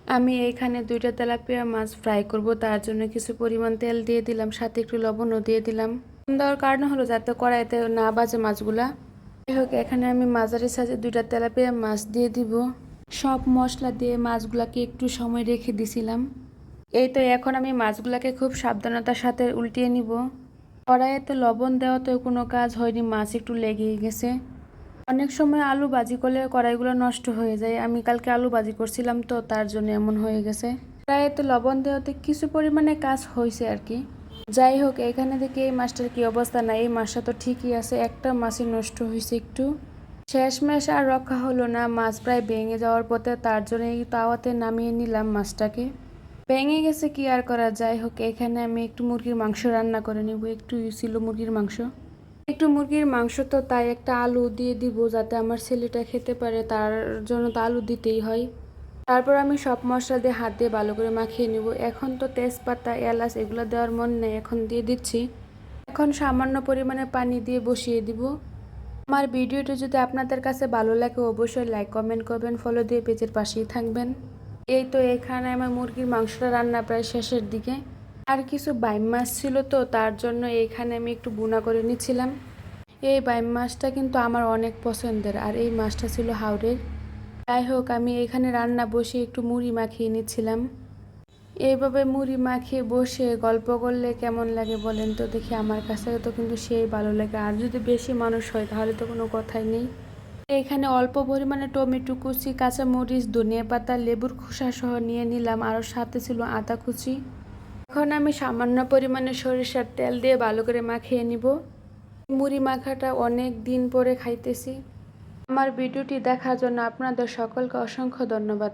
আমি এইখানে 2টা তেলাপিয়া মাছ ফ্রাই করব, তার জন্য কিছু পরিমাণ তেল দিয়ে দিলাম, সাথে একটু লবণও দিয়ে দিলাম। দেওয়ার কারণ হলো যাতে কড়াইতে না বাজে মাছগুলা। যাই হোক, এখানে আমি মাঝারি সাইজে 2টা তেলাপিয়া মাছ দিয়ে দিব। সব মশলা দিয়ে মাছগুলাকে একটু সময় রেখে দিছিলাম। এই তো এখন আমি মাছগুলাকে খুব সাবধানতার সাথে উল্টিয়ে নিব। কড়াইতে লবণ দেওয়া তো কোনো কাজ হয়নি, মাছ একটু লেগেই গেছে। অনেক সময় আলু ভাজি করলে কড়াইগুলো নষ্ট হয়ে যায়। আমি কালকে আলু ভাজি করছিলাম তো তার জন্য এমন হয়ে গেছে। কড়াইতে লবণ দেওয়াতে কিছু পরিমাণে কাজ হয়েছে আর কি। যাই হোক, এখানে দেখি এই মাছটার কি অবস্থা, না এই মাছটা তো ঠিকই আছে, একটা মাছই নষ্ট হয়েছে একটু। শেষমেশ আর রক্ষা হলো না, মাছ প্রায় ভেঙে যাওয়ার পথে, তার জন্য এই তাওয়াতে নামিয়ে নিলাম মাছটাকে। ভেঙে গেছে কি আর করা। যাই হোক, এখানে আমি একটু মুরগির মাংস রান্না করে নিব, একটু ছিল মুরগির মাংস। একটু মুরগির মাংস তো তাই একটা আলু দিয়ে দিব যাতে আমার ছেলেটা খেতে পারে, তার জন্য তো আলু দিতেই হয়। তারপর আমি সব মশলা দিয়ে হাত দিয়ে ভালো করে মাখিয়ে নিব। এখন তো তেজপাতা এলাচ এগুলো দেওয়ার মন নেই, এখন দিয়ে দিচ্ছি। এখন সামান্য পরিমাণে পানি দিয়ে বসিয়ে দিব। আমার ভিডিওটি যদি আপনাদের কাছে ভালো লাগে অবশ্যই লাইক কমেন্ট করবেন, ফলো দিয়ে পেজের পাশেই থাকবেন। এই তো এখানে আমার মুরগির মাংসটা রান্না প্রায় শেষের দিকে। আর কিছু বাইম মাছ ছিল তো তার জন্য এখানে আমি একটু বুনা করে নিচ্ছিলাম। এই বাইম মাছটা কিন্তু আমার অনেক পছন্দের, আর এই মাছটা ছিল হাওরের। যাই হোক, আমি এখানে রান্না বসে একটু মুড়ি মাখিয়ে নিচ্ছিলাম। এইভাবে মুড়ি মাখিয়ে বসে গল্প করলে কেমন লাগে বলেন তো দেখি? আমার কাছে তো কিন্তু সেই ভালো লাগে, আর যদি বেশি মানুষ হয় তাহলে তো কোনো কথাই নেই। এখানে অল্প পরিমাণে টমেটো কুচি, কাঁচামরিচ, ধনিয়া পাতা, লেবুর খোসা সহ নিয়ে নিলাম, আর সাথে ছিল আদা কুচি। এখন আমি সামান্য পরিমাণে সরিষার তেল দিয়ে ভালো করে মাখিয়ে নিব। মুড়ি মাখাটা অনেক দিন পরে খাইতেছি। আমার ভিডিওটি দেখার জন্য আপনাদের সকলকে অসংখ্য ধন্যবাদ।